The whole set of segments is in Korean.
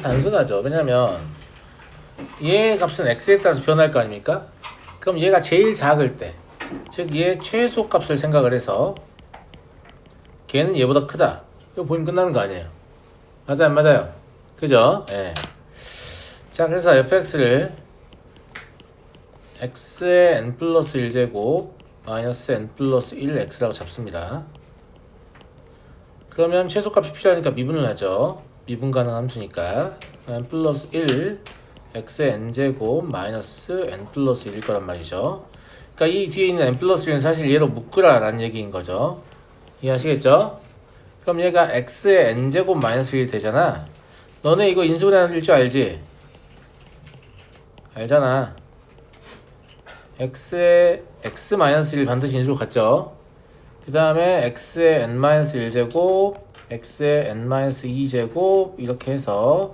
단순하죠. 왜냐면 얘의 값은 x에 따라서 변할 거 아닙니까? 그럼 얘가 제일 작을 때, 즉 얘의 최소 값을 생각을 해서 걔는 얘보다 크다. 이거 보면 끝나는 거 아니에요? 맞아요, 안 맞아요? 그죠? 예. 자, 그래서 fx를 x의 n 플러스 1제곱 마이너스 n 플러스 1x라고 잡습니다. 그러면 최소값이 필요하니까 미분을 하죠. 미분 가능 함수니까 n 플러스 1 x의 n제곱 마이너스 n 플러스 1일 거란 말이죠. 그러니까 이 뒤에 있는 n 플러스 1은 사실 얘로 묶으라 라는 얘기인 거죠. 이해하시겠죠? 그럼 얘가 x의 n제곱 마이너스 1이 되잖아. 너네 이거 인수분해할 줄 알지? 알잖아. x의 x 마이너스 1 반드시 인수로 갔죠. 그 다음에 x의 n 마이너스 1제곱 x의 n 마이너스 2제곱 이렇게 해서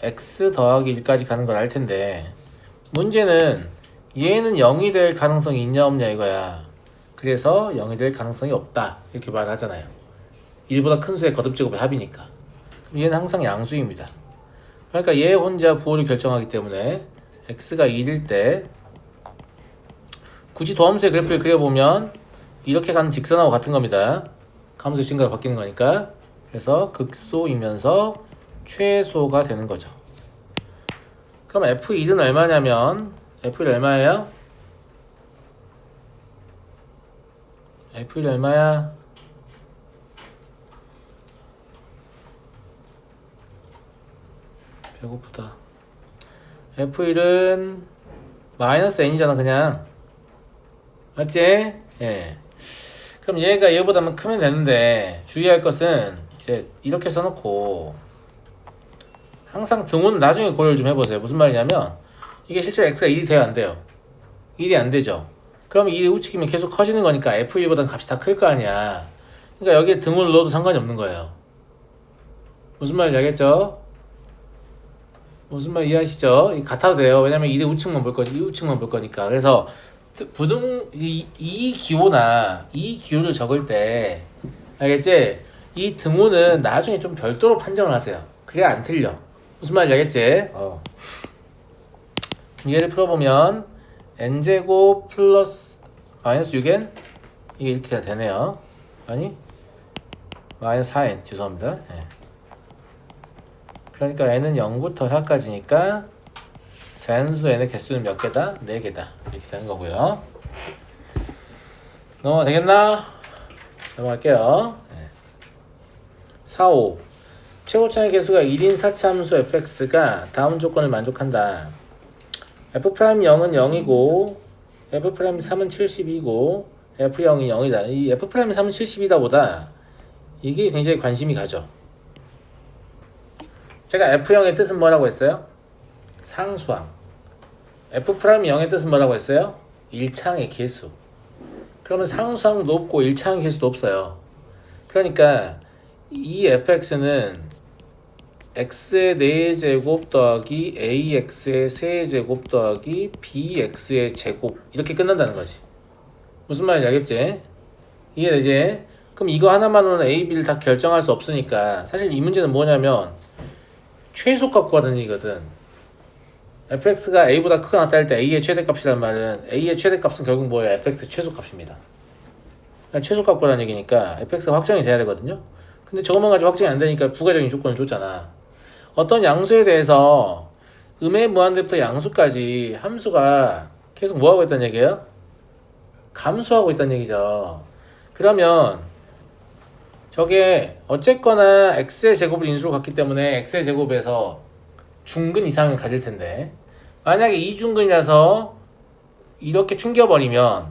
x 더하기 1까지 가는 걸 알 텐데, 문제는 얘는 0이 될 가능성이 있냐 없냐 이거야. 그래서 0이 될 가능성이 없다 이렇게 말하잖아요. 1보다 큰 수의 거듭제곱의 합이니까. 얘는 항상 양수입니다. 그러니까 얘 혼자 부호를 결정하기 때문에 x가 1일 때 굳이 도함수의 그래프를 그려보면 이렇게 가는 직선하고 같은 겁니다. 함수의 증가가 바뀌는 거니까. 그래서 극소이면서 최소가 되는 거죠. 그럼 F1은 얼마냐면, F1 얼마예요? F1 얼마야? 배고프다. F1은 마이너스 n이잖아 그냥. 맞지? 예. 그럼 얘가 얘보다는 크면 되는데, 주의할 것은 이제 이렇게 써놓고 항상 등호는 나중에 고려를 좀 해보세요. 무슨 말이냐면 이게 실제로 x가 1이 돼요 안 돼요? 1이 안 되죠. 그럼 1이 우측이면 계속 커지는 거니까 f1보다는 값이 다 클 거 아니야. 그러니까 여기에 등호를 넣어도 상관이 없는 거예요. 무슨 말인지 알겠죠? 무슨 말 이해하시죠? 같아도 돼요. 왜냐면 1의 우측만 볼 거지, 이 우측만 볼 거니까. 그래서 이 기호를 적을 때 알겠지? 이 등호는 나중에 좀 별도로 판정을 하세요. 그래야 안 틀려. 무슨 말인지 알겠지? 얘를 풀어보면 n제곱 플러스 마이너스 6n 이게 이렇게 되네요. 아니 마이너스 4n 죄송합니다. 네. 그러니까 n은 0부터 4까지니까 자연수 n의 개수는 몇 개다? 4개다. 이렇게 되는 거고요. 넘어가 되겠나? 넘어갈게요. 네. 4, 5 최고차의 개수가 1인 사차함수 fx가 다음 조건을 만족한다. f'0은 0이고 f'3은 70이고 f0이 0이다. 이 f'3은 70이다 보다 이게 굉장히 관심이 가죠. 제가 f0의 뜻은 뭐라고 했어요? 상수항. f'0이 0의 뜻은 뭐라고 했어요? 일창의 개수. 그러면 상수항도 없고 일창의 개수도 없어요. 그러니까 이 fx는 x의 4제곱 더하기 ax의 3제곱 더하기 bx의 제곱 이렇게 끝난다는 거지. 무슨 말인지 알겠지? 이해되지? 그럼 이거 하나만으로는 a, b를 다 결정할 수 없으니까 사실 이 문제는 뭐냐면 최소값 구하는 얘기거든. fx가 a보다 크거나 같다 할 때 a의 최대값이란 말은 a의 최대값은 결국 뭐예요? fx의 최소값입니다. 최소값 구하는 얘기니까 fx가 확정이 돼야 되거든요. 근데 저것만 가지고 확정이 안 되니까 부가적인 조건을 줬잖아. 어떤 양수에 대해서 음의 무한대부터 양수까지 함수가 계속 뭐하고 있다는 얘기예요? 감수하고 있다는 얘기죠. 그러면 저게 어쨌거나 x의 제곱을 인수로 갔기 때문에 x의 제곱에서 중근 이상을 가질 텐데, 만약에 이중근이라서 이렇게 튕겨버리면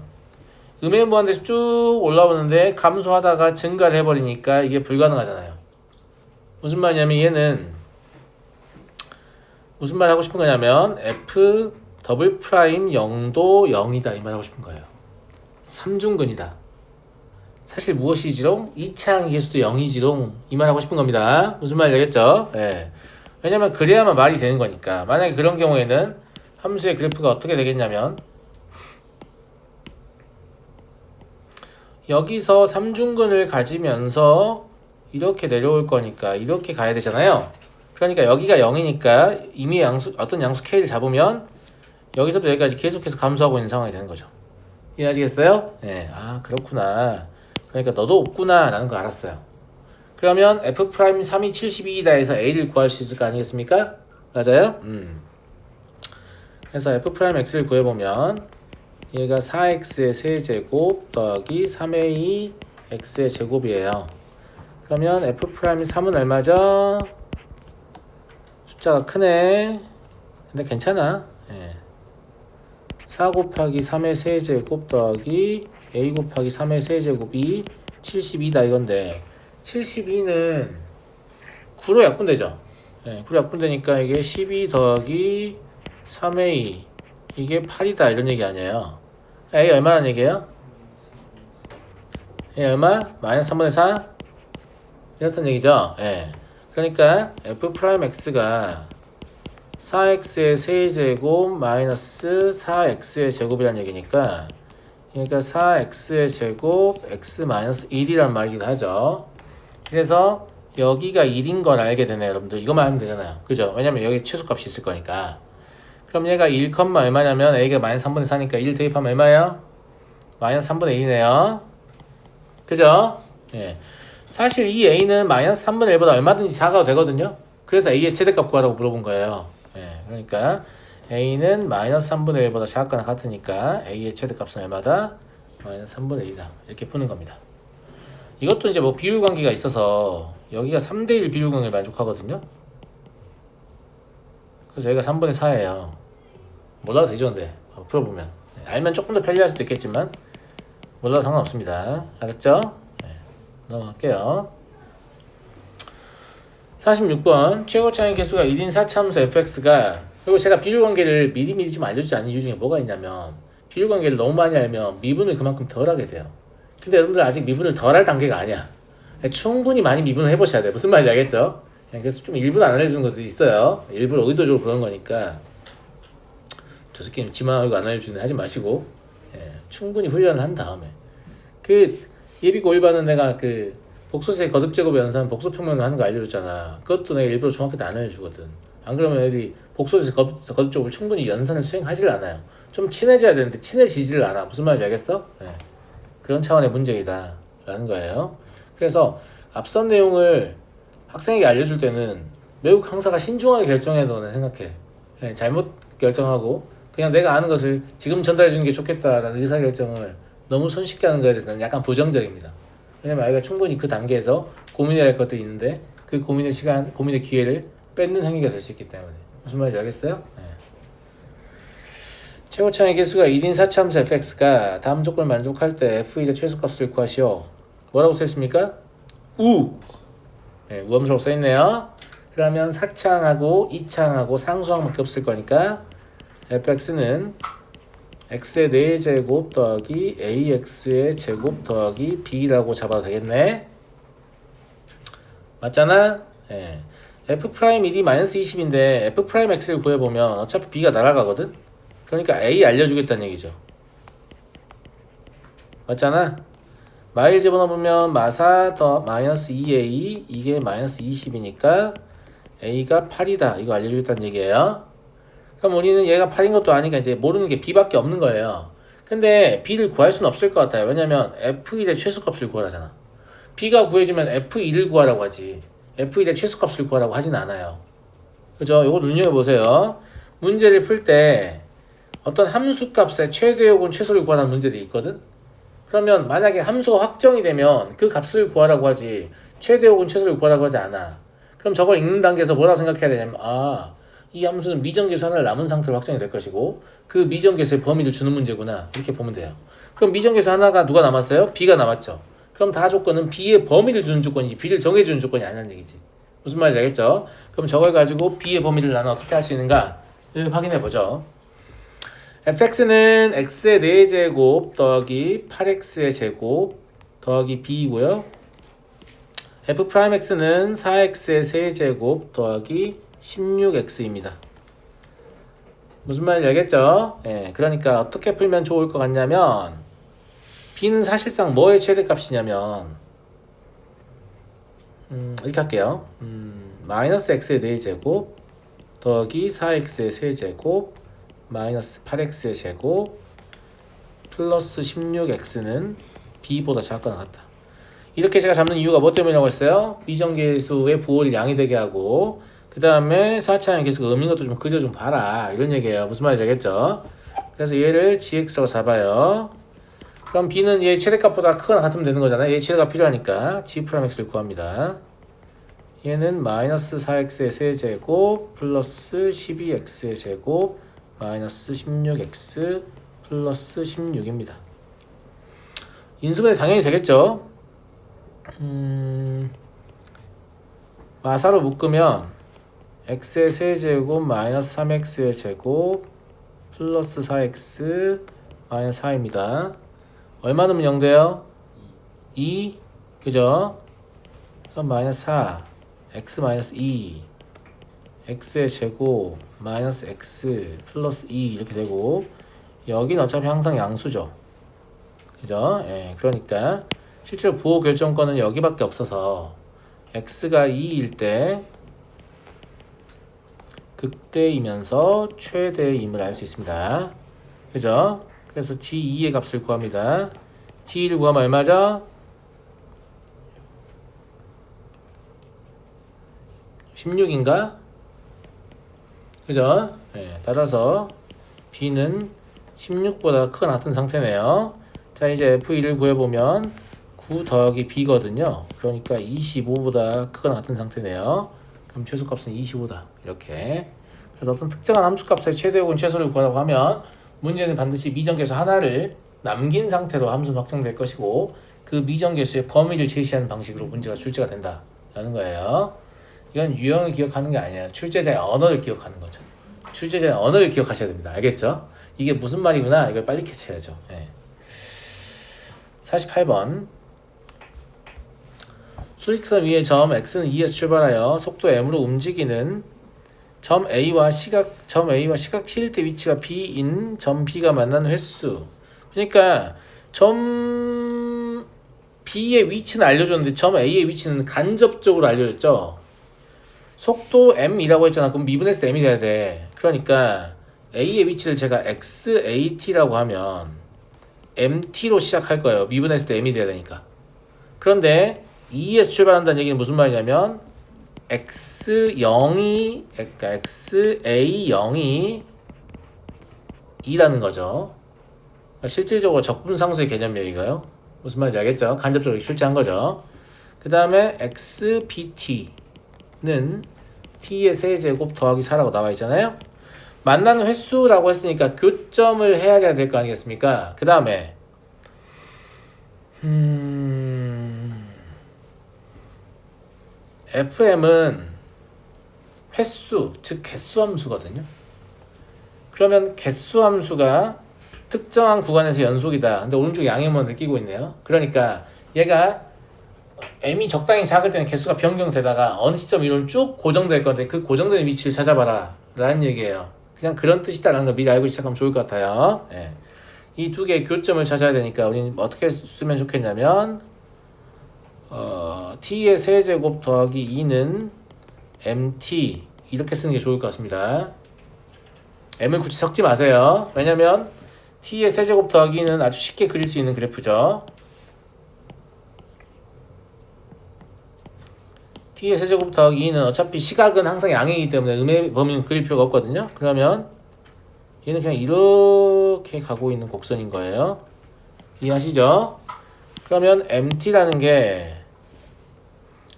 음의 무한대에서 쭉 올라오는데 감소하다가 증가를 해버리니까 이게 불가능하잖아요. 무슨 말이냐면 얘는 무슨 말 하고 싶은 거냐면 f 더블 프라임 0도 0이다 이 말 하고 싶은 거예요. 삼중근이다. 사실 무엇이지롱? 2차항 개수도 0이지롱 이 말 하고 싶은 겁니다. 무슨 말인지 알겠죠? 예. 왜냐면 그래야만 말이 되는 거니까. 만약에 그런 경우에는 함수의 그래프가 어떻게 되겠냐면 여기서 삼중근을 가지면서 이렇게 내려올 거니까 이렇게 가야 되잖아요. 그러니까 여기가 0이니까 이미 어떤 양수 k를 잡으면 여기서부터 여기까지 계속해서 감소하고 있는 상황이 되는 거죠. 이해하시겠어요? 네. 아, 그렇구나. 그러니까 너도 없구나 라는 거 알았어요. 그러면 F'3이 72이다 해서 A를 구할 수 있을 거 아니겠습니까? 맞아요? 그래서 F'X를 구해보면 얘가 4X의 세제곱 더하기 3A X의 제곱이에요. 그러면 F'이 3은 얼마죠? 숫자가 크네. 근데 괜찮아. 예. 4 곱하기 3의 세제곱 더하기 A 곱하기 3의 세제곱이 72다 이건데 72는 9로 약분되죠. 예, 9로 약분되니까 이게 12 더하기 3A 이게 8이다 이런 얘기 아니에요. A 얼마라는 얘기예요? A 얼마? 마이너스 3분의 4? 이렇단 얘기죠. 예. 그러니까 F'X가 4x의 세제곱 마이너스 4x의 제곱이란 얘기니까 그러니까 4x의 제곱 x 마이너스 1이란 말이기도 하죠. 그래서 여기가 1인 걸 알게 되네요. 여러분들 이것만 하면 되잖아요. 그죠? 왜냐면 여기 최소값이 있을 거니까. 그럼 얘가 1, 얼마냐면 a가 마이너스 3분의 4니까 1 대입하면 얼마예요? 마이너스 3분의 1이네요. 그죠? 예. 사실 이 a는 마이너스 3분의 1보다 얼마든지 작아도 되거든요. 그래서 a의 최대값 구하라고 물어본 거예요. 예, 그러니까 a는 마이너스 3분의 1보다 작거나 같으니까 a의 최대값은 얼마다? 마이너스 3분의 1이다. 이렇게 푸는 겁니다. 이것도 이제 뭐 비율 관계가 있어서 여기가 3대1 비율 관계를 만족하거든요. 그래서 여기가 3분의 4예요. 몰라도 되죠, 근데 풀어보면. 알면 조금 더 편리할 수도 있겠지만 몰라도 상관없습니다. 알았죠? 네, 넘어갈게요. 46번 최고차의 개수가 1인 4차함수 fx가 그리고 제가 비율관계를 미리미리 좀 알려주지 않은 이유 중에 뭐가 있냐면 비율관계를 너무 많이 알면 미분을 그만큼 덜 하게 돼요. 근데 여러분들 아직 미분을 덜 할 단계가 아니야. 충분히 많이 미분을 해보셔야 돼요. 무슨 말인지 알겠죠? 그래서 좀 일부러 안 알려주는 것들이 있어요. 일부러 의도적으로 그런 거니까 저 새끼는 지만 이거 안 알려주네 하지 마시고 충분히 훈련을 한 다음에 그 예비고 1반은 내가 그 복소수의 거듭제곱 연산 복소평면을 하는 거 알려줬잖아. 그것도 내가 일부러 중학교 때 안 알려주거든. 안 그러면 애들이 복소수의 거듭제곱을 충분히 연산을 수행하질 않아요. 좀 친해져야 되는데 친해지질 않아. 무슨 말인지 알겠어? 네. 그런 차원의 문제이다 라는 거예요. 그래서 앞선 내용을 학생에게 알려줄 때는 매우 강사가 신중하게 결정해야 된다고 생각해. 네, 잘못 결정하고 그냥 내가 아는 것을 지금 전달해 주는 게 좋겠다라는 의사결정을 너무 손쉽게 하는 거에 대해서는 약간 부정적입니다. 왜냐면 아이가 충분히 그 단계에서 고민해야 할 것들이 있는데 그 고민의 시간, 고민의 기회를 뺏는 행위가 될 수 있기 때문에. 무슨 말인지 알겠어요? 네. 최고차의 개수가 1인 4차함수 fx가 다음 조건을 만족할 때 f의 최소값을 구하시오. 뭐라고 써있습니까? 우! 네, 우함수라고 써있네요. 그러면 4차항하고 2차항하고 상수항밖에 없을 거니까 fx는 x의 4제곱 더하기 ax의 제곱 더하기 b라고 잡아도 되겠네. 맞잖아? 예. f'1이 마이너스 20인데 f'x를 구해보면 어차피 b가 날아가거든? 그러니까 a 알려주겠다는 얘기죠. 맞잖아? 마일 집어넣으면 마사 더 마이너스 2a 이게 마이너스 20이니까 a가 8이다. 이거 알려주겠다는 얘기예요. 그럼 우리는 얘가 8인 것도 아니까 이제 모르는 게 b밖에 없는 거예요. 근데 b를 구할 수는 없을 것 같아요. 왜냐면 f1의 최소값을 구하라잖아. b가 구해지면 f1을 구하라고 하지 f1의 최소값을 구하라고 하진 않아요. 그죠? 이거 눈여겨보세요. 문제를 풀 때 어떤 함수값의 최대 혹은 최소를 구하라는 문제들이 있거든? 그러면 만약에 함수가 확정이 되면 그 값을 구하라고 하지 최대 혹은 최소를 구하라고 하지 않아. 그럼 저걸 읽는 단계에서 뭐라고 생각해야 되냐면 이 함수는 미정계수 하나를 남은 상태로 확정이 될 것이고 그 미정계수의 범위를 주는 문제구나 이렇게 보면 돼요. 그럼 미정계수 하나가 누가 남았어요? b가 남았죠. 그럼 다 조건은 b의 범위를 주는 조건이지 b를 정해주는 조건이 아니라는 얘기지. 무슨 말인지 알겠죠? 그럼 저걸 가지고 b의 범위를 나는 어떻게 할 수 있는가를 확인해보죠. fx는 x의 4제곱 더하기 8x의 제곱 더하기 b이고요. f'x는 4x의 세제곱 더하기 16x입니다. 무슨 말인지 알겠죠? 예, 그러니까 어떻게 풀면 좋을 것 같냐면 b는 사실상 뭐의 최대값이냐면 이렇게 할게요. 마이너스 x의 4제곱 더하기 4x의 세제곱 마이너스 8x의 제곱 플러스 16x는 b보다 작거나 같다. 이렇게 제가 잡는 이유가 뭐 때문이라고 했어요? 미정계수의 부호를 양이 되게 하고 그 다음에 4차항의 계수가 음인 것도 좀 그저 좀 봐라 이런 얘기예요. 무슨 말인지 알겠죠? 그래서 얘를 gx라고 잡아요. 그럼 b는 얘 최대값보다 크거나 같으면 되는 거잖아요. 얘 최대값 필요하니까 g'x를 구합니다. 얘는 마이너스 4x의 세제곱 플러스 12x의 제곱 마이너스 16x 플러스 16입니다. 인수분해 당연히 되겠죠. 마사로 묶으면 x의 세제곱 마이너스 3x의 제곱 플러스 4x 마이너스 4입니다. 얼마 넣으면 0 돼요? 2 그죠? 그럼 마이너스 4 x 마이너스 2 x의 제곱 마이너스 x 플러스 2 이렇게 되고 여기는 어차피 항상 양수죠. 그죠? 예, 그러니까 실제로 부호 결정권은 여기밖에 없어서 x가 2일 때 극대이면서 최대임을 알 수 있습니다. 그죠? 그래서 g2의 값을 구합니다. g2를 구하면 얼마죠? 16인가? 그죠? 네, 따라서 b는 16보다 크거나 같은 상태네요. 자, 이제 f1을 구해보면 9 더하기 b거든요. 그러니까 25보다 크거나 같은 상태네요. 그럼 최소값은 25다. 이렇게. 그래서 어떤 특정한 함수값의 최대 혹은 최소를 구하라고 하면 문제는 반드시 미정계수 하나를 남긴 상태로 함수는 확정될 것이고 그 미정계수의 범위를 제시하는 방식으로 문제가 출제가 된다라는 거예요. 이건 유형을 기억하는 게 아니에요. 출제자의 언어를 기억하는 거죠. 출제자의 언어를 기억하셔야 됩니다. 알겠죠? 이게 무슨 말이구나 이걸 빨리 캐치해야죠. 네. 48번 수직선 위의 점 x는 2에서 출발하여 속도 m으로 움직이는 점 A와 시각 t일 때 위치가 B인 점 B가 만나는 횟수. 그러니까 점 B의 위치는 알려줬는데 점 A의 위치는 간접적으로 알려줬죠. 속도 m이라고 했잖아. 그럼 미분했을 때 m이 돼야 돼. 그러니까 A의 위치를 제가 XAT라고 하면 MT로 시작할 거예요. 미분했을 때 m이 돼야 되니까. 그런데 2에서 출발한다는 얘기는 무슨 말이냐면 X0이 그러니까 XA0이 2라는 거죠. 그러니까 실질적으로 적분상수의 개념이에요. 이거요. 무슨 말인지 알겠죠? 간접적으로 출제한 거죠. 그 다음에 XBT는 T의 세제곱 더하기 4라고 나와 있잖아요. 만나는 횟수라고 했으니까 교점을 해야 될 거 아니겠습니까? 그 다음에 FM은 횟수, 즉 개수함수거든요. 그러면 개수함수가 특정한 구간에서 연속이다. 근데 오른쪽 양의만 느끼고 있네요. 그러니까 얘가 m이 적당히 작을 때는 개수가 변경되다가 어느 시점 이론 쭉 고정될 건데 그 고정된 위치를 찾아봐라 라는 얘기예요. 그냥 그런 뜻이다라는 걸 미리 알고 시작하면 좋을 것 같아요. 네. 이 두 개의 교점을 찾아야 되니까 우리는 어떻게 쓰면 좋겠냐면 t의 세제곱 더하기 2는 mt 이렇게 쓰는 게 좋을 것 같습니다. m을 굳이 섞지 마세요. 왜냐면 t의 세제곱 더하기 2는 아주 쉽게 그릴 수 있는 그래프죠. t의 세제곱 더하기 2는 어차피 시각은 항상 양이기 때문에 음의 범위는 그릴 필요가 없거든요. 그러면 얘는 그냥 이렇게 가고 있는 곡선인 거예요. 이해하시죠? 그러면 mt라는 게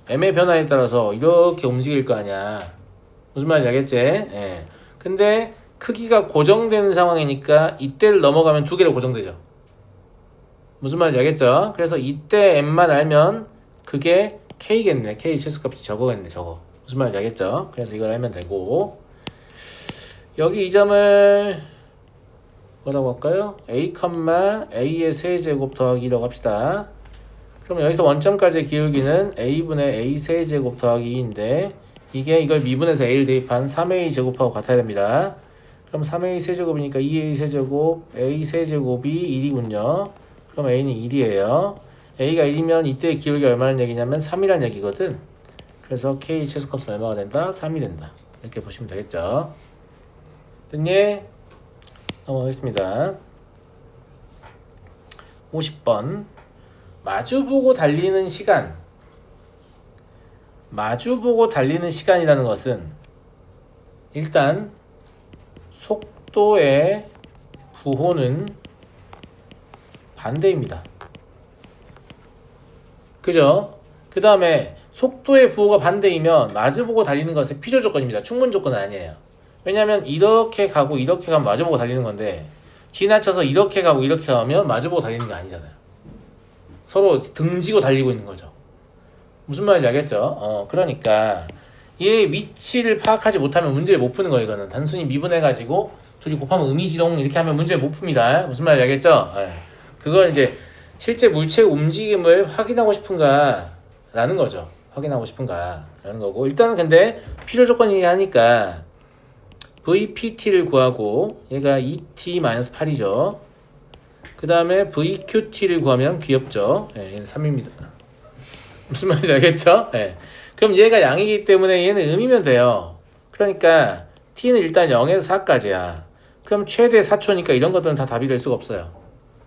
m의 변화에 따라서 이렇게 움직일 거 아니야. 무슨 말인지 알겠지? 예. 근데 크기가 고정되는 상황이니까 이때를 넘어가면 두 개로 고정되죠. 무슨 말인지 알겠죠? 그래서 이때 m만 알면 그게 k겠네. k 최소값이 저거겠네. 저거. 무슨 말인지 알겠죠? 그래서 이걸 알면 되고 여기 이 점을 뭐라고 할까요? a의 세제곱 더하기 2라고 합시다. 그러면 여기서 원점까지의 기울기는 a분의 a 세제곱 더하기 2인데 이게 이걸 미분해서 a를 대입한 3a 제곱하고 같아야 됩니다. 그럼 3a 세제곱이니까 2a 세제곱 a 세제곱이 1이군요. 그럼 a는 1이에요. a가 1이면 이때의 기울기가 얼마나 얘기냐면 3이란 얘기거든. 그래서 K 최소값은 얼마가 된다? 3이 된다. 이렇게 보시면 되겠죠. 됐니? 넘어가겠습니다. 50번. 마주보고 달리는 시간. 마주보고 달리는 시간이라는 것은 일단 속도의 부호는 반대입니다. 그죠? 그 다음에 속도의 부호가 반대이면 마주보고 달리는 것은 필요 조건입니다. 충분 조건은 아니에요. 왜냐하면 이렇게 가고 이렇게 가면 마주보고 달리는 건데 지나쳐서 이렇게 가고 이렇게 가면 마주보고 달리는 게 아니잖아요. 서로 등지고 달리고 있는 거죠. 무슨 말인지 알겠죠? 그러니까 얘의 위치를 파악하지 못하면 문제를 못 푸는 거예요. 이거는 단순히 미분해가지고 둘이 곱하면 의미지동 이렇게 하면 문제를 못 풉니다. 무슨 말인지 알겠죠? 그건 이제 실제 물체의 움직임을 확인하고 싶은가 라는 거죠. 확인하고 싶은가 라는 거고, 일단은 근데 필요 조건이 하니까 VPT를 구하고 얘가 2T-8이죠. 그 다음에 VQT를 구하면 귀엽죠. 얘는 3입니다. 무슨 말인지 알겠죠? 그럼 얘가 양이기 때문에 얘는 음이면 돼요. 그러니까 T는 일단 0에서 4까지야. 그럼 최대 4초니까 이런 것들은 다 답이 될 수가 없어요.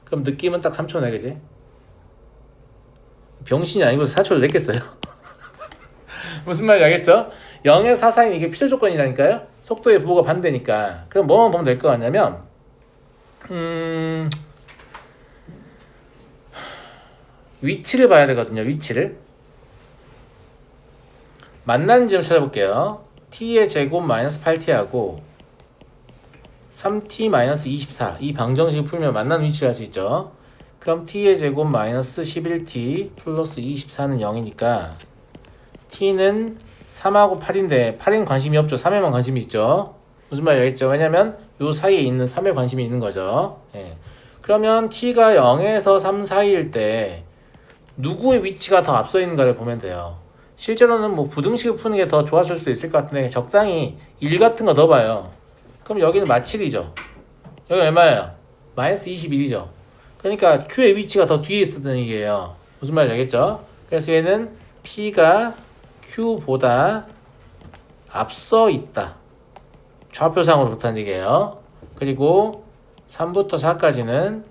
그럼 느낌은 딱 3초네, 그지? 병신이 아니고서 4초를 냈겠어요? 무슨 말인지 알겠죠? 0에서 4 사이는 이게 필요 조건이라니까요? 속도의 부호가 반대니까. 그럼 뭐만 보면 될 것 같냐면, 위치를 봐야 되거든요, 위치를. 만나는 지점 찾아볼게요. t의 제곱 마이너스 8t하고 3t 마이너스 24 이 방정식을 풀면 만나는 위치를 알 수 있죠. 그럼 t의 제곱 마이너스 11t 플러스 24는 0이니까 t는 3하고 8인데 8엔 관심이 없죠. 3에만 관심이 있죠. 무슨 말인지 알겠죠? 왜냐면 요 사이에 있는 3에 관심이 있는 거죠. 그러면 t가 0에서 3 사이일 때 누구의 위치가 더 앞서 있는가를 보면 돼요. 실제로는 뭐 부등식을 푸는 게 더 좋았을 수도 있을 것 같은데 적당히 1 같은 거 넣어봐요. 그럼 여기는 마칠이죠. 여기 얼마예요? 마이너스 21이죠. 그러니까 Q의 위치가 더 뒤에 있었다는 얘기예요. 무슨 말인지 알겠죠? 그래서 얘는 P가 Q보다 앞서 있다. 좌표상으로 그렇다는 얘기예요. 그리고 3부터 4까지는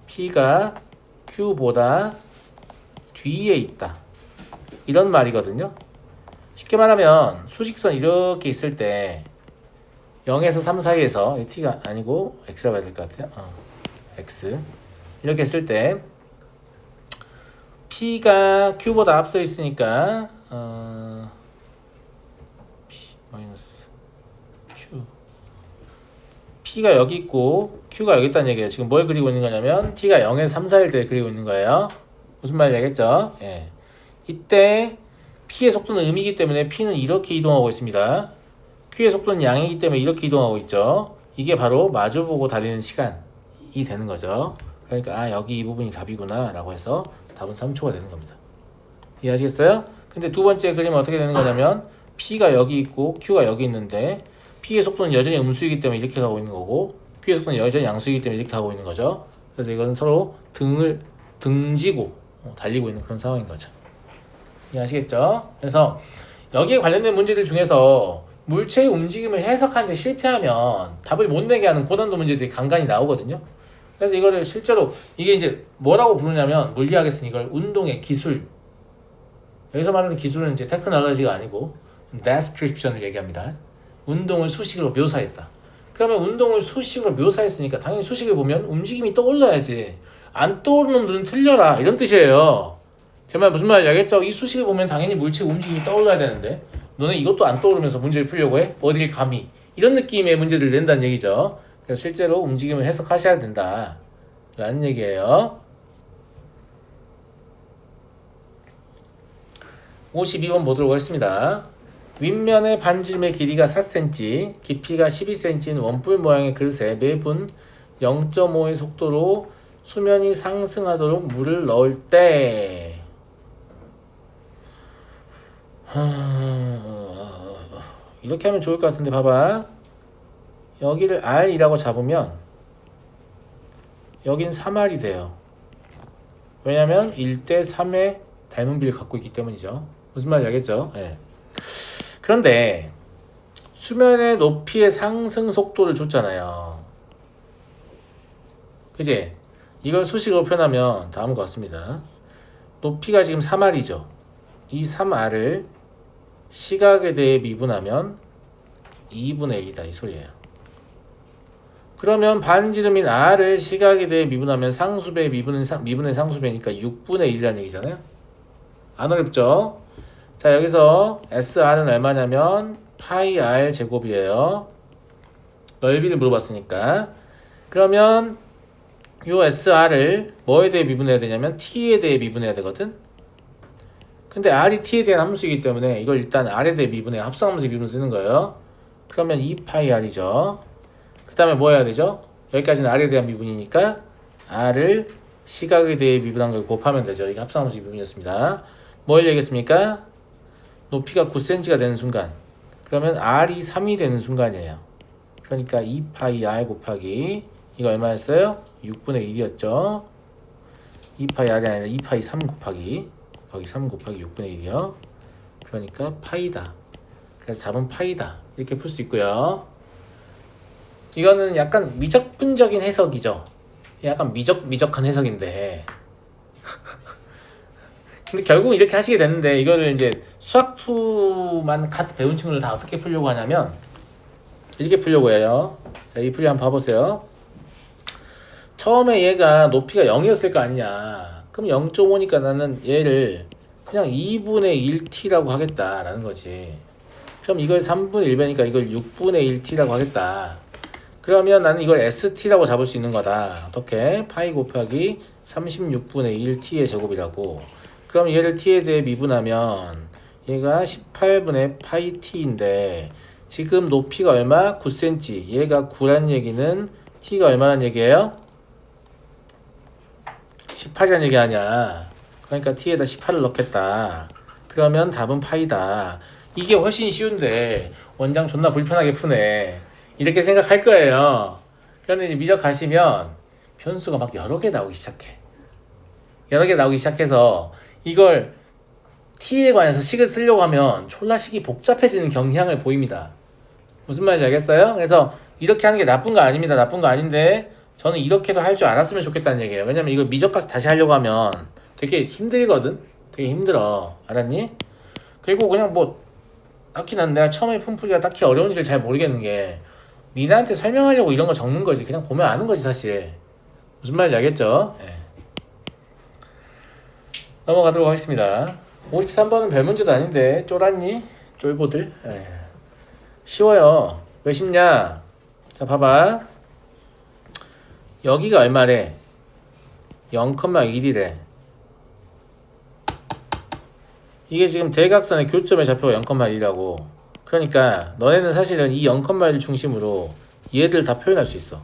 P가 Q보다 뒤에 있다. 이런 말이거든요. 쉽게 말하면 수직선 이렇게 있을 때 0에서 3 사이에서 t가 아니고 x라고 해야 될 것 같아요. x 이렇게 했을 때 p가 q보다 앞서 있으니까 p 마이너스 q p가 여기 있고 q가 여기 있다는 얘기예요. 지금 뭘 그리고 있는 거냐면 t가 0에서 3 사이일 때 그리고 있는 거예요. 무슨 말인지 알겠죠? 이때 P의 속도는 음이기 때문에 P는 이렇게 이동하고 있습니다. Q의 속도는 양이기 때문에 이렇게 이동하고 있죠. 이게 바로 마주보고 달리는 시간이 되는 거죠. 그러니까 여기 이 부분이 답이구나 라고 해서 답은 3초가 되는 겁니다. 이해하시겠어요? 근데 두 번째 그림은 어떻게 되는 거냐면 P가 여기 있고 Q가 여기 있는데 P의 속도는 여전히 음수이기 때문에 이렇게 가고 있는 거고 Q의 속도는 여전히 양수이기 때문에 이렇게 가고 있는 거죠. 그래서 이건 서로 등을 등지고 달리고 있는 그런 상황인 거죠. 이해하시겠죠? 그래서 여기에 관련된 문제들 중에서 물체의 움직임을 해석하는데 실패하면 답을 못 내게 하는 고난도 문제들이 간간히 나오거든요. 그래서 이거를 실제로 이게 이제 뭐라고 부르냐면 물리학에서는 이걸 운동의 기술, 여기서 말하는 기술은 이제 테크놀로지가 아니고 description을 얘기합니다. 운동을 수식으로 묘사했다. 그러면 운동을 수식으로 묘사했으니까 당연히 수식을 보면 움직임이 떠올라야지. 안 떠오르는 놈들은 틀려라 이런 뜻이에요. 제 말 무슨 말인지 알겠죠? 이 수식을 보면 당연히 물체 움직임이 떠올라야 되는데 너네 이것도 안 떠오르면서 문제를 풀려고 해? 어딜 감히? 이런 느낌의 문제를 낸다는 얘기죠. 그래서 실제로 움직임을 해석하셔야 된다 라는 얘기예요. 52번 보도록 하겠습니다. 윗면의 반지름의 길이가 4cm, 깊이가 12cm인 원뿔 모양의 그릇에 매분 0.5의 속도로 수면이 상승하도록 물을 넣을 때 이렇게 하면 좋을 것 같은데 봐봐. 여기를 R이라고 잡으면 여긴 3R이 돼요. 왜냐면 1대 3의 닮은 비를 갖고 있기 때문이죠. 무슨 말인지 알겠죠? 예. 그런데 수면의 높이의 상승 속도를 줬잖아요. 그지? 이걸 수식으로 표현하면 다음과 같습니다. 높이가 지금 3R이죠. 이 3R을 시각에 대해 미분하면 2분의 1이다 이 소리예요. 그러면 반지름인 R을 시각에 대해 미분하면 상수배 미분의 상수배니까 6분의 1이라는 얘기잖아요. 안 어렵죠? 자, 여기서 SR은 얼마냐면 파이 R 제곱이에요. 넓이를 물어봤으니까. 그러면 요 SR을 뭐에 대해 미분해야 되냐면 T에 대해 미분해야 되거든. 근데 R이 T에 대한 함수이기 때문에 이걸 일단 R에 대해 미분해 합성함수 미분 쓰는 거예요. 그러면 2파이 R이죠. 그 다음에 뭐 해야 되죠? 여기까지는 R에 대한 미분이니까 R을 시각에 대해 미분한 걸 곱하면 되죠. 이게 합성함수 미분이었습니다. 뭘 얘기했습니까? 높이가 9cm가 되는 순간, 그러면 R이 3이 되는 순간이에요. 그러니까 2파이 R 곱하기 이거 얼마였어요? 6분의 1이었죠. 2파이 R이 아니라 2파이 3 곱하기 3 곱하기 6분의 1이요. 그러니까 파이다. 그래서 답은 파이다. 이렇게 풀 수 있고요. 이거는 약간 미적분적인 해석이죠. 약간 미적한 해석인데 근데 결국 이렇게 하시게 되는데, 이거를 이제 수학2만 갓 배운 친구들 다 어떻게 풀려고 하냐면 이렇게 풀려고 해요. 자, 이 풀이 한번 봐보세요. 처음에 얘가 높이가 0이었을 거 아니냐. 그럼 0.5니까 나는 얘를 그냥 2분의 1t라고 하겠다라는 거지. 그럼 이걸 3분의 1배니까 이걸 6분의 1t라고 하겠다. 그러면 나는 이걸 st라고 잡을 수 있는 거다. 어떻게? 파이 곱하기 36분의 1t의 제곱이라고. 그럼 얘를 t에 대해 미분하면 얘가 18분의 파이 t인데 지금 높이가 얼마? 9cm. 얘가 9란 얘기는 t가 얼마란 얘기예요? 18이란 얘기 아니야. 그러니까 t에다 18을 넣겠다. 그러면 답은 파이다. 이게 훨씬 쉬운데 원장 존나 불편하게 푸네. 이렇게 생각할 거예요. 그런데 이제 미적 가시면 변수가 막 여러 개 나오기 시작해. 여러 개 나오기 시작해서 이걸 t에 관해서 식을 쓰려고 하면 졸라 식이 복잡해지는 경향을 보입니다. 무슨 말인지 알겠어요? 그래서 이렇게 하는 게 나쁜 거 아닙니다. 나쁜 거 아닌데 저는 이렇게도 할 줄 알았으면 좋겠다는 얘기예요. 왜냐면 이걸 미적 가서 다시 하려고 하면 되게 힘들거든. 되게 힘들어. 알았니? 그리고 그냥 뭐 딱히 난 내가 처음에 푼풀이가 딱히 어려운지를 잘 모르겠는 게 니네한테 설명하려고 이런 거 적는 거지. 그냥 보면 아는 거지 사실. 무슨 말인지 알겠죠? 네. 넘어가도록 하겠습니다. 53번은 별 문제도 아닌데 쫄았니? 쫄보들. 에이. 쉬워요. 왜 쉽냐? 자 봐봐. 여기가 얼마래? 0,1이래. 이게 지금 대각선의 교점의 좌표가 0,1이라고. 그러니까 너네는 사실은 이 0,1을 중심으로 얘들 다 표현할 수 있어.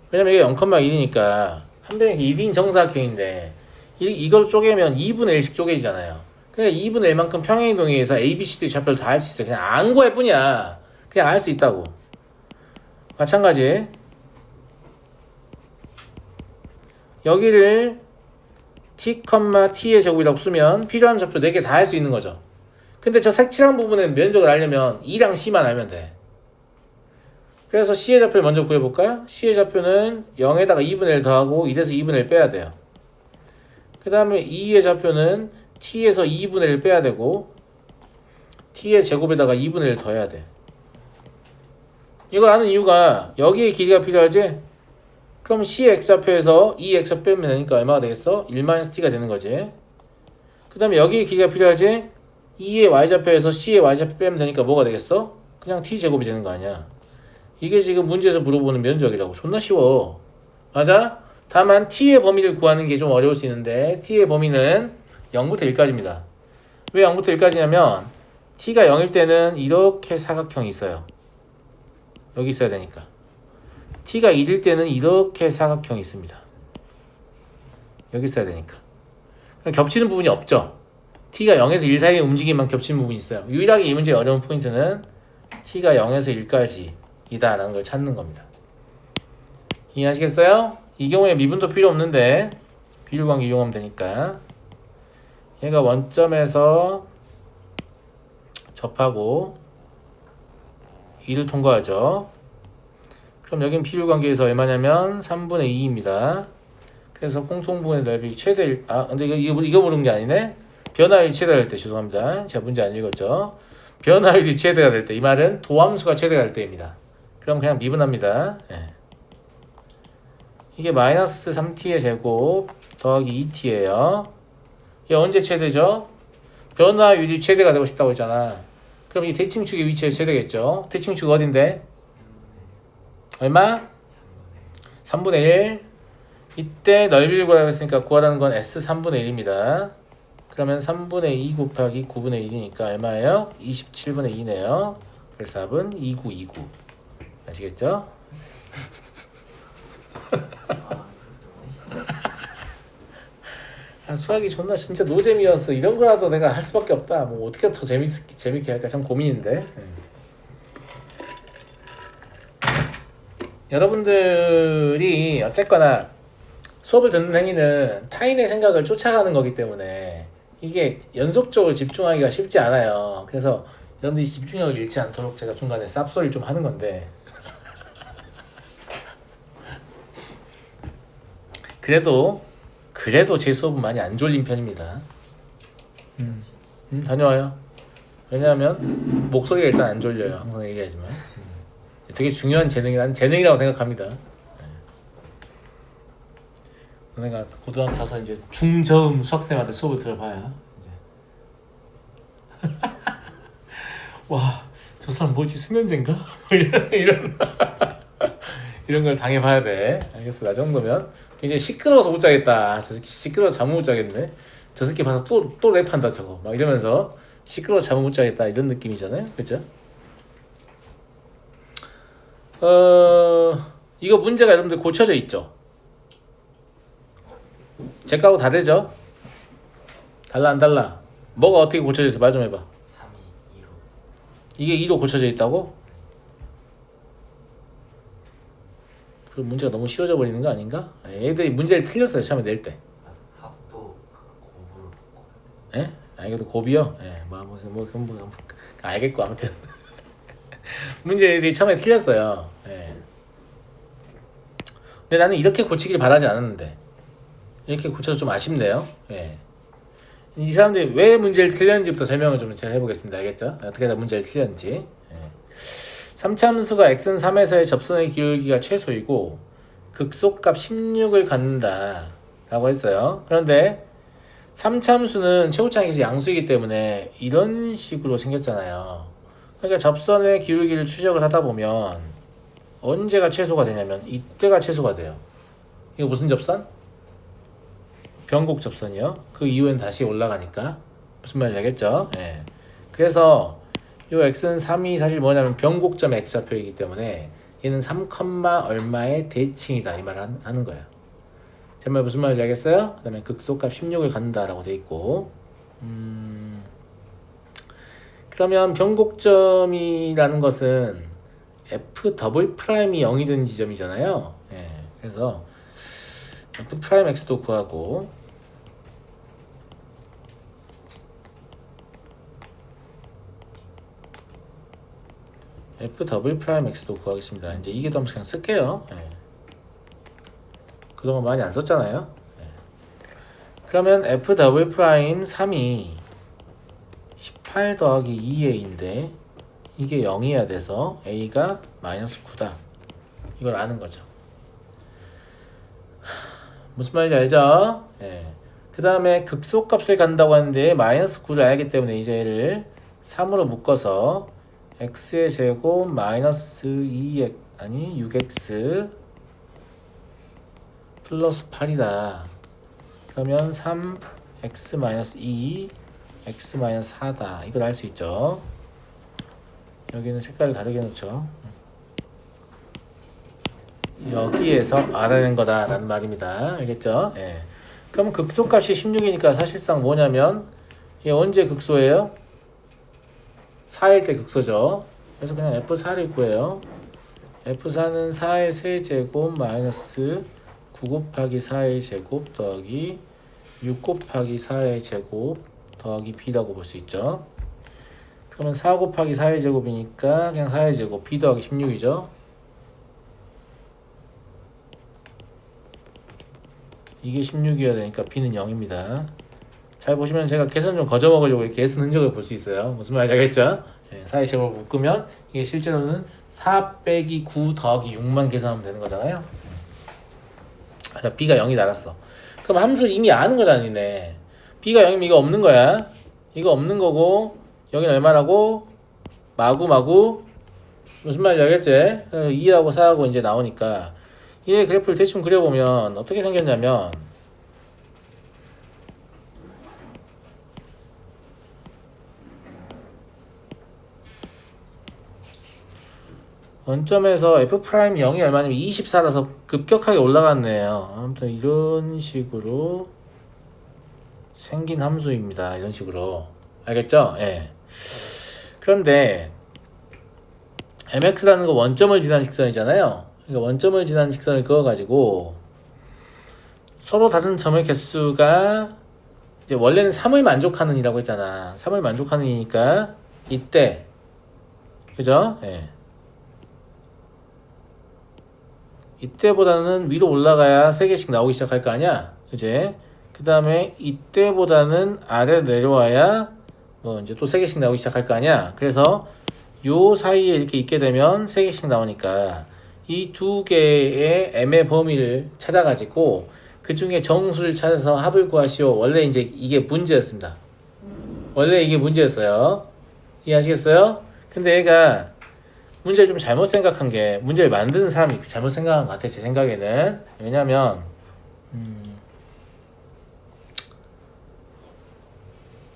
왜냐면 이게 0,1이니까 한 병이 1인 정사각형인데 이걸 쪼개면 2분의 1씩 쪼개지잖아요. 그러니까 2분의 1만큼 평행이동에서 A, B, C, D 좌표를 다 할 수 있어. 그냥 안 구할 뿐이야. 그냥 알 수 있다고. 마찬가지. 여기를 t, t의 제곱이라고 쓰면 필요한 좌표 4개 다 할 수 있는 거죠. 근데 저 색칠한 부분의 면적을 알려면 E랑 C만 알면 돼. 그래서 C의 좌표를 먼저 구해볼까요? C의 좌표는 0에다가 2분의 1 더하고 1에서 2분의 1 빼야 돼요. 그 다음에 E의 좌표는 T에서 2분의 1 빼야 되고 T의 제곱에다가 2분의 1 더해야 돼. 이걸 아는 이유가 여기에 길이가 필요하지? 그럼 C의 x좌표에서 이 x좌표 빼면 되니까 얼마가 되겠어? 1-t가 되는 거지. 그 다음에 여기에 길이가 필요하지? 2의 y좌표에서 C의 y좌표 빼면 되니까 뭐가 되겠어? 그냥 t제곱이 되는 거 아니야. 이게 지금 문제에서 물어보는 면적이라고. 존나 쉬워. 맞아? 다만 t의 범위를 구하는 게 좀 어려울 수 있는데 t의 범위는 0부터 1까지입니다. 왜 0부터 1까지냐면 t가 0일 때는 이렇게 사각형이 있어요. 여기 있어야 되니까. t가 1일 때는 이렇게 사각형이 있습니다. 여기 있어야 되니까. 겹치는 부분이 없죠. t가 0에서 1 사이에 움직임만 겹치는 부분이 있어요. 유일하게 이 문제의 어려운 포인트는 t가 0에서 1까지 이다 라는 걸 찾는 겁니다. 이해하시겠어요? 이 경우에 미분도 필요 없는데 비율관계 이용하면 되니까 얘가 원점에서 접하고 2를 통과하죠. 그럼 여긴 비율관계에서 얼마냐면 3분의 2입니다. 그래서 공통분의 넓이 최대 1, 근데 이거 모르는 게 아니네. 변화율이 최대가 될 때, 죄송합니다. 제가 문제 안 읽었죠. 변화율이 최대가 될 때, 이 말은 도함수가 최대가 될 때입니다. 그럼 그냥 미분합니다. 예. 이게 마이너스 3t의 제곱 더하기 2t예요. 이게 언제 최대죠? 변화율이 최대가 되고 싶다고 했잖아. 그럼 이 대칭축의 위치에 최대겠죠. 대칭축 어딘데? 얼마? 3분의 1. 이때 넓이를 구하라고 했으니까 구하라는 건 S3분의 1입니다. 그러면 3분의 2 곱하기 9분의 1이니까 얼마예요? 27분의 2네요. 그래서 답은 2929. 아시겠죠? 수학이 존나 진짜 노잼이었어. 이런 거라도 내가 할 수밖에 없다. 뭐 어떻게 더 재밌게 할까 참 고민인데. 여러분들이 어쨌거나 수업을 듣는 행위는 타인의 생각을 쫓아가는 거기 때문에 이게 연속적으로 집중하기가 쉽지 않아요. 그래서 여러분들이 집중력을 잃지 않도록 제가 중간에 쌉소리를 좀 하는 건데 그래도 제 수업은 많이 안 졸린 편입니다. 다녀와요. 왜냐하면 목소리가 일단 안 졸려요. 항상 얘기하지만 되게 중요한 재능이라는 재능이라고 생각합니다. 내가 고등학교 가서 이제 중저음 수학생한테 수업을 들어봐야 이제 와, 저 사람 뭐지 수면제인가? 이런 걸 당해봐야 돼. 알겠어. 나 정도면 굉장히 시끄러워서 못 자겠다. 저 새끼 시끄러워서 잠을 못 자겠네. 저 새끼 봐서 또 랩한다 저거. 막 이러면서 시끄러워서 잠을 못 자겠다 이런 느낌이잖아요. 그렇죠? 이거 문제가 여러분들 고쳐져 있죠? 제 거하고 다 되죠? 달라 안 달라? 뭐가 어떻게 고쳐져 있어? 말 좀 해봐. 3이 2로. 이게 2로 고쳐져 있다고? 그 문제가 너무 쉬워져 버리는 거 아닌가? 얘들이 문제를 틀렸어요. 처음에 낼 때. 합도 곱으로 바꿔요. 예? 이것도 곱이요? 예, 알겠고 아무튼 문제들이 처음에 틀렸어요. 예. 근데 나는 이렇게 고치길 바라지 않았는데 이렇게 고쳐서 좀 아쉽네요. 예. 이 사람들이 왜 문제를 틀렸는지부터 설명을 좀 제가 해보겠습니다. 알겠죠? 어떻게 다 문제를 틀렸는지. 예. 3차함수가 x는 3에서의 접선의 기울기가 최소이고 극소값 16을 갖는다 라고 했어요. 그런데 3차함수는 최고차항이 양수이기 때문에 이런 식으로 생겼잖아요. 그러니까 접선의 기울기를 추적을 하다 보면 언제가 최소가 되냐면 이때가 최소가 돼요. 이거 무슨 접선? 변곡 접선이요. 그 이후엔 다시 올라가니까 무슨 말인지 알겠죠? 예. 그래서 이 x는 3이 사실 뭐냐면 변곡점 x좌표이기 때문에 얘는 3, 얼마의 대칭이다 이 말을 하는 거예요. 제 말 무슨 말인지 알겠어요? 그 다음에 극소값 16을 갖는다라고 돼 있고 그러면 변곡점이라는 것은 f 더블 프라임이 0이 되는 지점이잖아요. 예, 그래서 f 프라임 x도 구하고 f 더블 프라임 x도 구하겠습니다. 이제 이게 더 그냥 쓸게요. 예. 그동안 많이 안 썼잖아요. 예. 그러면 f 더블 프라임 3이 18 더하기 2a인데 이게 0이어야 돼서 a가 마이너스 9다. 이걸 아는 거죠. 무슨 말인지 알죠? 예. 그 다음에 극소값을 간다고 하는데 마이너스 9를 알기 때문에 이제 얘를 3으로 묶어서 x의 제곱 마이너스 2x 아니 6x 플러스 8이다. 그러면 3x 마이너스 2 x 마이너스 4다. 이걸 알 수 있죠. 여기는 색깔을 다르게 놓죠. 여기에서 알아낸 거다라는 말입니다. 알겠죠? 예. 그럼 극소값이 16이니까 사실상 뭐냐면 이게 언제 극소예요? 4일 때 극소죠. 그래서 그냥 F4를 구해요. F4는 4의 세제곱 마이너스 9 곱하기 4의 제곱 더하기 6 곱하기 4의 제곱 더하기 b라고 볼 수 있죠. 그러면 4 곱하기 4의 제곱이니까 그냥 4의 제곱 b 더하기 16이죠. 이게 16이어야 되니까 b는 0입니다. 잘 보시면 제가 계산 좀 거저 먹으려고 이렇게 애쓴 흔적을 볼 수 있어요. 무슨 말인지 알겠죠? 4의 제곱을 묶으면 이게 실제로는 4 빼기 9 더하기 6만 계산하면 되는 거잖아요. b가 0이 나갔어. 그럼 함수 이미 아는 거잖아, 니네. b가 0이면 이거 없는 거야. 이거 없는 거고 여기는 얼마라고? 마구 무슨 말인지 알겠지? 2하고 4하고 이제 나오니까 얘 그래프를 대충 그려보면 어떻게 생겼냐면 원점에서 F'이 0이 얼마냐면 24라서 급격하게 올라갔네요. 아무튼 이런 식으로 생긴 함수입니다. 이런 식으로. 알겠죠? 예. 그런데 mx라는 거 원점을 지난 직선이잖아요. 그러니까 원점을 지난 직선을 그어가지고 서로 다른 점의 개수가 이제 원래는 3을 만족하는 이라고 했잖아. 3을 만족하는 이니까 이때 그죠? 예. 이때보다는 위로 올라가야 3개씩 나오기 시작할 거 아니야? 그제? 그 다음에 이때보다는 아래 내려와야 뭐 이제 또 3개씩 나오기 시작할 거 아니야? 그래서 요 사이에 이렇게 있게 되면 3개씩 나오니까 이 두 개의 m의 범위를 찾아가지고 그 중에 정수를 찾아서 합을 구하시오. 원래 이제 이게 문제였습니다. 원래 이게 문제였어요. 이해하시겠어요? 근데 얘가 문제를 좀 잘못 생각한 게 문제를 만드는 사람이 잘못 생각한 것 같아. 제 생각에는. 왜냐면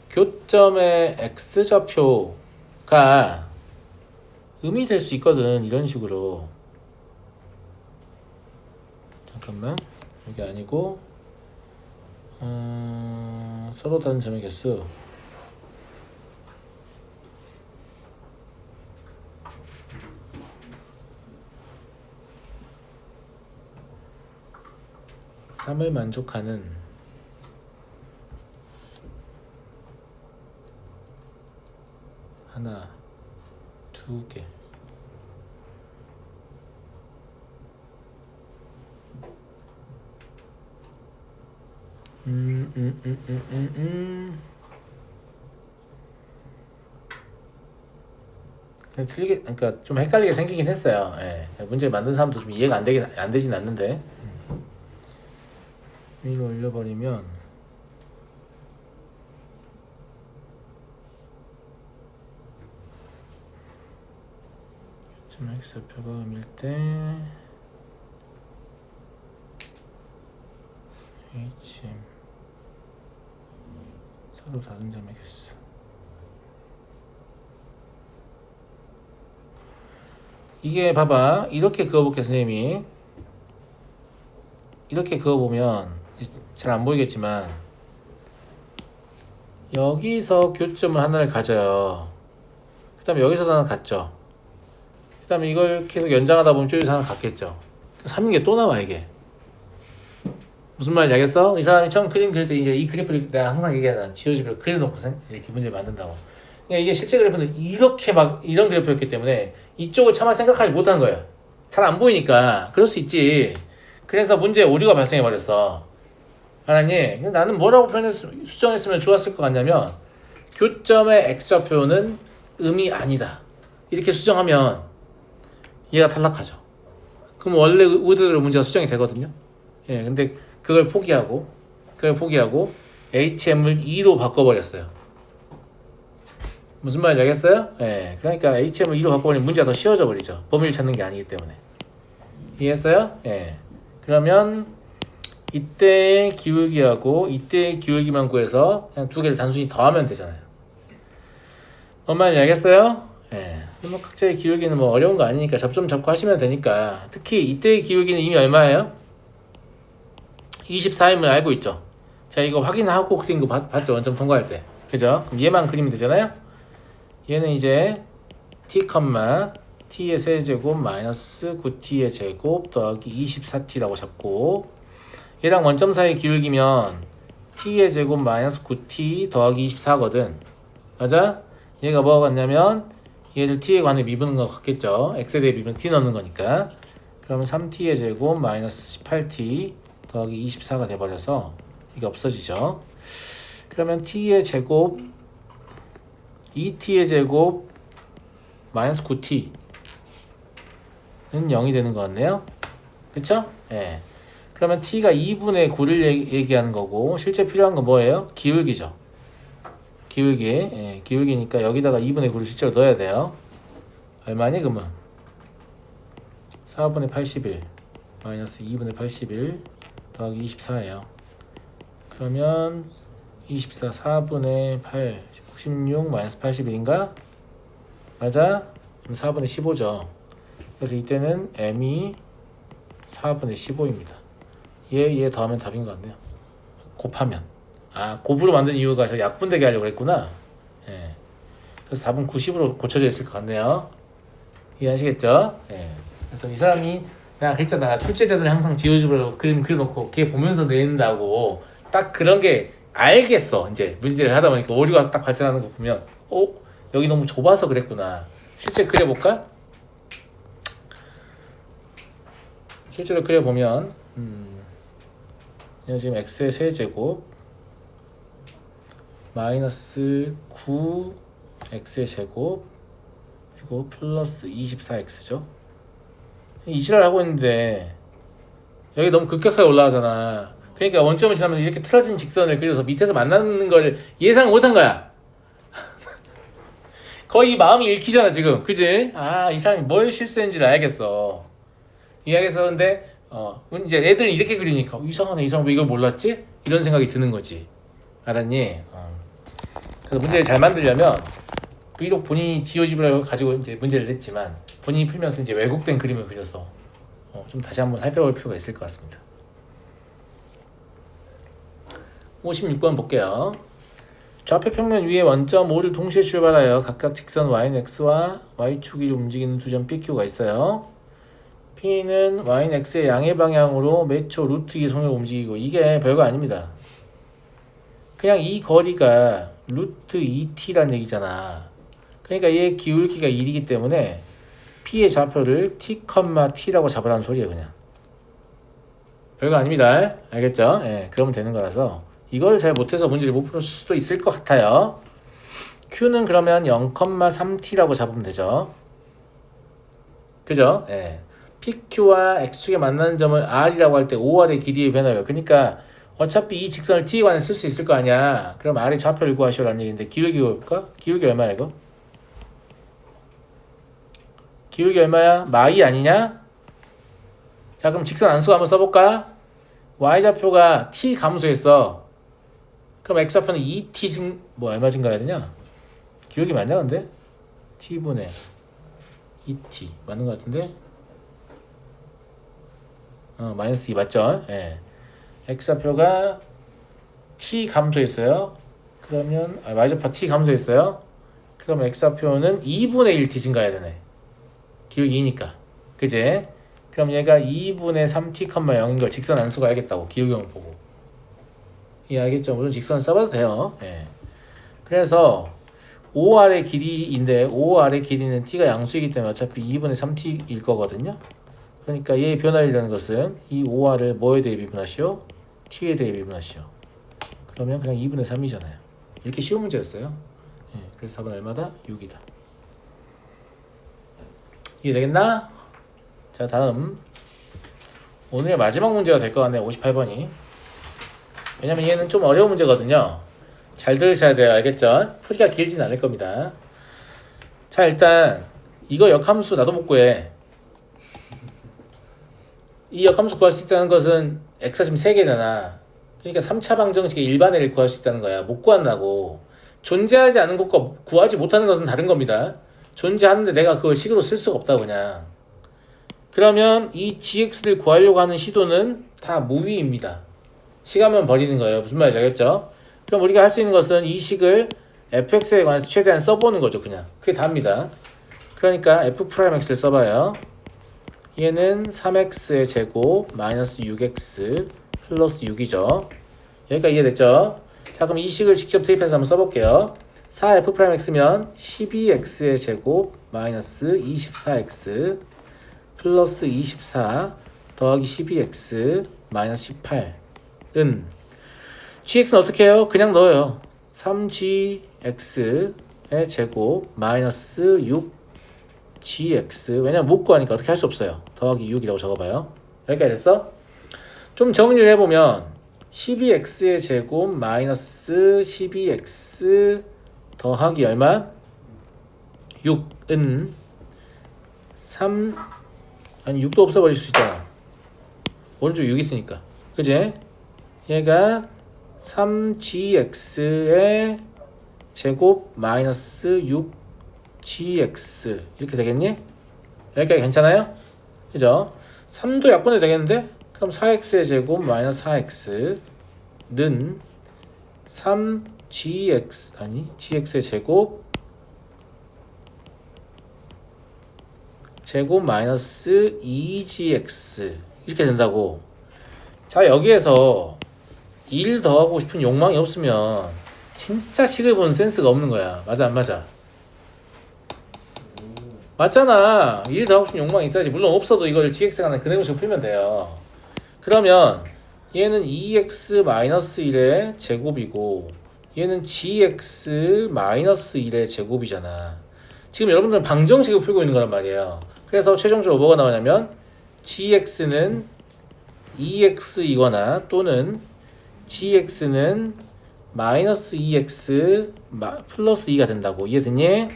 교점의 x좌표가 음이 될 수 있거든. 이런 식으로. 잠깐만. 이게 아니고 서로 다른 점의 개수. (3을) 만족하는 하나, 두 개. 그냥 틀리게, 그러니까 좀 헷갈리게 생기긴 했어요. 예. 문제 만든 사람도 좀 이해가 안 되진 않는데. 위로 올려버리면 점 x표가 음일 때 HM 서로 다른 점의 개수. 이게 봐봐, 이렇게 그어볼게. 선생님이 이렇게 그어보면 잘 안 보이겠지만 여기서 교점을 하나를 가져요. 그 다음에 여기서도 하나 갔죠. 그 다음에 이걸 계속 연장하다 보면 저기서 하나 갔겠죠. 3개 또 나와. 이게 무슨 말인지 알겠어? 이 사람이 처음 그림 그릴 때 이제 이 그래프를 내가 항상 얘기하잖아. 지오집으로 그려놓고 이렇게 문제를 만든다고. 그러니까 이게 실제 그래프는 이렇게 막 이런 그래프였기 때문에 이쪽을 차마 생각하지 못한 거예요. 잘 안 보이니까. 그럴 수 있지. 그래서 문제에 오류가 발생해버렸어. 알았니? 나는 뭐라고 수정했으면 좋았을 것 같냐면 교점의 x좌표는 음이 아니다. 이렇게 수정하면 얘가 탈락하죠. 그럼 원래 의도대로 문제가 수정이 되거든요. 예, 근데 그걸 포기하고 HM을 2로 바꿔버렸어요. 무슨 말인지 알겠어요? 예, 그러니까 HM을 2로 바꿔버리면 문제가 더 쉬워져 버리죠. 범위를 찾는 게 아니기 때문에. 이해했어요? 예. 그러면 이때의 기울기하고 이때의 기울기만 구해서 그냥 두 개를 단순히 더하면 되잖아요. 뭔 말인지 알겠어요? 예. 뭐 각자의 기울기는 뭐 어려운 거 아니니까 접점 잡고 하시면 되니까. 특히 이때의 기울기는 이미 얼마예요? 24임을 알고 있죠. 자, 이거 확인하고 그린 거 봤죠? 원점 통과할 때. 그죠? 그럼 얘만 그리면 되잖아요? 얘는 이제 t, t의 세제곱 마이너스 9t의 제곱 더하기 24t라고 잡고 얘랑 원점 사이 기울기면 t의 제곱 마이너스 9t 더하기 24거든. 맞아? 얘가 뭐가 같냐면 얘를 t에 관해 미분한 거 같겠죠. x에 대해 미분 t 넣는 거니까. 그러면 3t의 제곱 마이너스 18t 더하기 24가 돼버려서 이게 없어지죠. 그러면 t의 제곱 2t의 제곱 마이너스 9t는 0이 되는 것 같네요. 그쵸? 예. 그러면 t가 2분의 9를 얘기하는 거고 실제 필요한 건 뭐예요? 기울기죠. 기울기. 예, 기울기니까 여기다가 2분의 9를 실제로 넣어야 돼요. 얼마니 그러면? 4분의 81 마이너스 2분의 81 더하기 24예요. 그러면 24 4분의 8 96 마이너스 81인가? 맞아? 그럼 4분의 15죠. 그래서 이때는 m이 4분의 15입니다. 얘 더하면 답인 것 같네요. 곱하면. 아, 곱으로 만든 이유가 저 약분되게 하려고 했구나. 예. 그래서 답은 90으로 고쳐져 있을 것 같네요. 이해하시겠죠? 예. 그래서 이 사람이 내가 그랬잖아. 출제자들 항상 지오집으로 그림 그려놓고 걔 보면서 낸다고. 딱 그런 게 알겠어. 이제 문제를 하다 보니까 오류가 딱 발생하는 거 보면 여기 너무 좁아서 그랬구나. 실제 그려볼까? 실제로 그려보면 지금 x의 세제곱 마이너스 9 x의 제곱 그리고 플러스 24x죠. 이지랄 하고 있는데 여기 너무 급격하게 올라가잖아. 그러니까 원점을 지나면서 이렇게 틀어진 직선을 그려서 밑에서 만나는 걸 예상 못한 거야. 거의 마음이 읽히잖아 지금. 그지? 아, 이 사람이 뭘 실수했는지 알겠어. 이해하겠어. 근데 이제 애들은 이렇게 그리니까 이상하네. 이 사람 왜 이걸 몰랐지? 이런 생각이 드는 거지. 알았니? 그래서 문제를 잘 만들려면 비록 본인이 지오집을 가지고 이제 문제를 냈지만 본인이 풀면서 이제 왜곡된 그림을 그려서 좀 다시 한번 살펴볼 필요가 있을 것 같습니다. 56번 볼게요. 좌표 평면 위에 원점 O를 동시에 출발하여 각각 직선 y는 x와 y축 위를 움직이는 두 점 PQ가 있어요. P는 y는 x의 양의 방향으로 몇 초 루트 2의 손으로 움직이고 이게 별거 아닙니다. 그냥 이 거리가 루트 2t란 얘기잖아. 그러니까 얘 기울기가 1이기 때문에 P의 좌표를 t,t라고 잡으라는 소리예요. 그냥 별거 아닙니다. 알겠죠? 예, 그러면 되는 거라서 이걸 잘 못해서 문제를 못 풀 수도 있을 것 같아요. Q는 그러면 0,3t라고 잡으면 되죠. 그죠? 예. PQ와 X축에 만나는 점을 R이라고 할 때 OR의 길이의 변화예요. 그러니까 어차피 이 직선을 T에 관해 쓸 수 있을 거 아니야. 그럼 R의 좌표를 구하시오라는 얘기인데 기울기 볼까? 기울기 얼마야 이거? 기울기 얼마야? 마이 아니냐? 자, 그럼 직선 안수 한번 써볼까? Y좌표가 T 감소했어. 그럼 X좌표는 2T 얼마 증가해야 되냐? 기울기 맞냐 근데? T분의 2T 맞는 것 같은데? 마이너스 2 맞죠? 예. X좌표가 T 감소했어요. 그러면 Y좌표 T 감소했어요. 그럼 X좌표는 2분의 1 T 증가해야 되네. 기울기 2니까. 그제? 그럼 얘가 2분의 3t, 0인 걸 직선 안수가 알겠다고. 기울경을 보고. 이해하겠죠? 물론 직선 써봐도 돼요. 예. 그래서 OR의 길이인데 OR의 길이는 t가 양수이기 때문에 어차피 2분의 3t일 거거든요. 그러니까 얘의 변화이라는 것은 이 OR을 뭐에 대해 미분하시오? t에 대해 미분하시오. 그러면 그냥 2분의 3이잖아요. 이렇게 쉬운 문제였어요. 예. 그래서 답은 얼마다? 6이다. 이해되겠나? 자, 다음 오늘의 마지막 문제가 될 것 같네요. 58번이. 왜냐면 얘는 좀 어려운 문제거든요. 잘 들으셔야 돼요. 알겠죠? 풀이가 길진 않을 겁니다. 자, 일단 이거 역함수 나도 못 구해. 이 역함수 구할 수 있다는 것은 x가 지금 3개잖아. 그러니까 3차 방정식의 일반회를 구할 수 있다는 거야. 못 구한다고. 존재하지 않은 것과 구하지 못하는 것은 다른 겁니다. 존재하는데 내가 그걸 식으로 쓸 수가 없다 그냥. 그러면 이 gx를 구하려고 하는 시도는 다 무의입니다. 식하면 버리는 거예요. 무슨 말인지 알겠죠? 그럼 우리가 할 수 있는 것은 이 식을 fx에 관해서 최대한 써보는 거죠. 그냥 그게 답니다. 그러니까 f'x를 써봐요. 얘는 3x의 제곱 마이너스 6x 플러스 6이죠. 여기까지 이해됐죠? 자, 그럼 이 식을 직접 대입해서 한번 써볼게요. 4f'x면 12x의 제곱 마이너스 24x 플러스 24 더하기 12x 마이너스 18은 gx는 어떻게 해요? 그냥 넣어요. 3gx의 제곱 마이너스 6gx 왜냐면 못 구하니까 어떻게 할 수 없어요. 더하기 6이라고 적어봐요. 여기까지 됐어? 좀 정리를 해보면 12x의 제곱 마이너스 12x 더하기 얼마? 6은 3 아니 6도 없어버릴 수 있잖아. 오른쪽 6 있으니까 그지? 얘가 3gx의 제곱 마이너스 6gx 이렇게 되겠니? 여기까지 괜찮아요? 그죠? 3도 약분해도 되겠는데? 그럼 4x의 제곱 마이너스 4x는 3gx 아니 gx의 제곱 마이너스 2gx 이렇게 된다고. 자, 여기에서 1 더하고 싶은 욕망이 없으면 진짜 식을 보는 센스가 없는 거야. 맞아 안 맞아? 맞잖아. 1 더하고 싶은 욕망이 있어야지. 물론 없어도 이걸 gx가 하는 그네모식으로 풀면 돼요. 그러면 얘는 2x-1의 제곱이고 얘는 gx-1의 제곱이잖아. 지금 여러분들은 방정식을 풀고 있는 거란 말이에요. 그래서 최종적으로 뭐가 나오냐면 gx는 2x이거나 또는 gx는 마이너스 2x 플러스 2가 된다고. 이해됐니?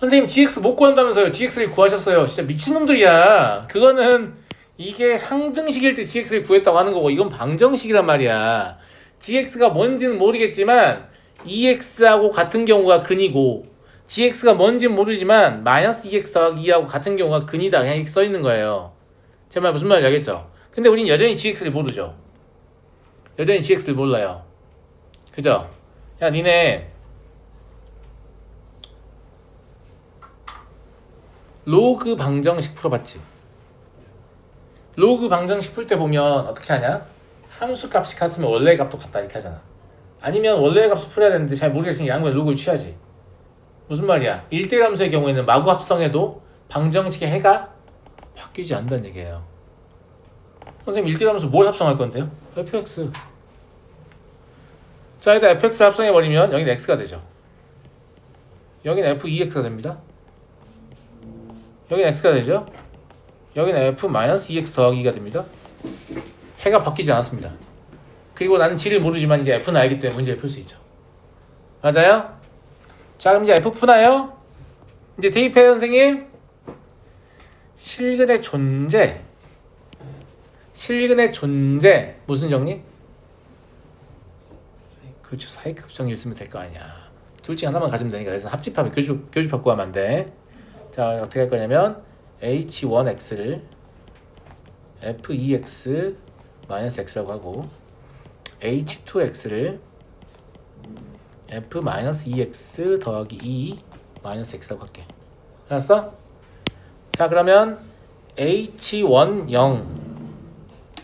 선생님 gx 못 구한다면서요. gx를 구하셨어요. 진짜 미친놈들이야. 그거는 이게 항등식일 때 gx를 구했다고 하는 거고 이건 방정식이란 말이야. gx가 뭔지는 모르겠지만 2x하고 같은 경우가 근이고 gx가 뭔지는 모르지만 마이너스 2x 더하기 2하고 같은 경우가 근이다. 그냥 이렇게 써있는 거예요. 제 말 무슨 말인지 알겠죠? 근데 우린 여전히 gx를 모르죠. 여전히 gx를 몰라요. 그죠? 야 니네 로그 방정식 풀어봤지? 로그 방정식 풀 때 보면 어떻게 하냐? 함수 값이 같으면 원래 값도 같다 이렇게 하잖아. 아니면 원래 값을 풀어야 되는데 잘 모르겠으니까 양변 로그를 취하지. 무슨 말이야? 1대1 함수의 경우에는 마구 합성해도 방정식의 해가 바뀌지 않는다는 얘기예요. 선생님 1대1 함수 뭘 합성할 건데요? fx. 자, 일단 fx 합성해버리면 여기는 x가 되죠. 여기는 f2x가 됩니다. 여기는 x가 되죠. 여기는 f-2x 더하기 2가 됩니다. 해가 바뀌지 않았습니다. 그리고 나는 g를 모르지만 이제 f는 알기 때문에 문제를 풀 수 있죠. 맞아요? 자, 그럼 이제 f 푸나요? 이제 대입해요, 선생님. 실근의 존재. 실근의 존재. 무슨 정리? 그렇죠. 사이값 정리 있으면 될 거 아니야. 둘 중에 하나만 가지면 되니까. 그래서 합집하면 교집합 구하면 안 돼. 자, 어떻게 할 거냐면 h1x를 f2x 마이너스 x라고 하고 h2x를 f-2x 더하기 2 마이너스 x라고 할게. 알았어? 자, 그러면 h1 0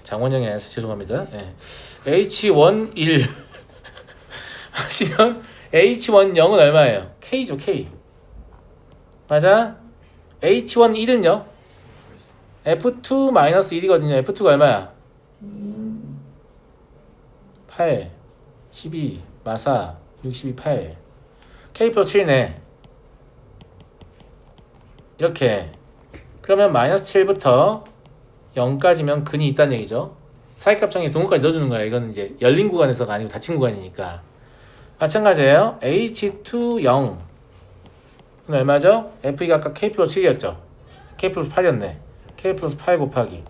장원영이 아니라서 죄송합니다. 네. h1 1 하시면 h1 0은 얼마예요? k죠, k. 맞아? h1 1은요? f2-1이거든요. f2가 얼마야? 8, 12, 마사, 62, 8 k 플러스 7이네. 이렇게. 그러면 마이너스 7부터 0까지면 근이 있다는 얘기죠. 사이값 정의 동호까지 넣어주는 거야. 이거는 이제 열린 구간에서가 아니고 닫힌 구간이니까. 마찬가지예요. h2 0 얼마죠? f2가 아까 k 플러스 7이었죠. k 플러스 8이었네. k 플러스 8 곱하기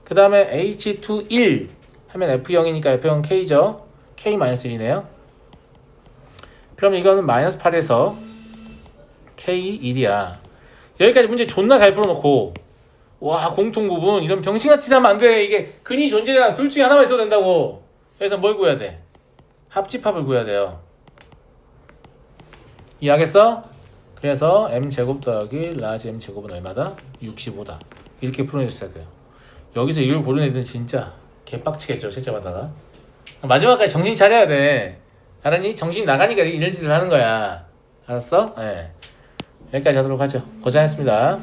그 다음에 h2 1 하면 f0이니까 f0 k죠. k 마이너스 1이네요. 그럼 이거는 마이너스 8에서 k 1이야. 여기까지 문제 존나 잘 풀어놓고 와 공통구분 이런 병신같이 하면 안 돼. 이게 근이 존재잖아. 둘 중에 하나만 있어도 된다고. 그래서 뭘 구해야 돼? 합집합을 구해야 돼요. 이해하겠어? 그래서 m제곱 더하기 라지 m제곱은 얼마다? 65다. 이렇게 풀어냈어야 돼요. 여기서 이걸 고른 애들은 진짜 개빡치겠죠. 채점하다가. 마지막까지 정신 차려야 돼. 알았니? 정신 나가니까 이런 짓을 하는 거야. 알았어? 예. 여기까지 하도록 하죠. 고생했습니다.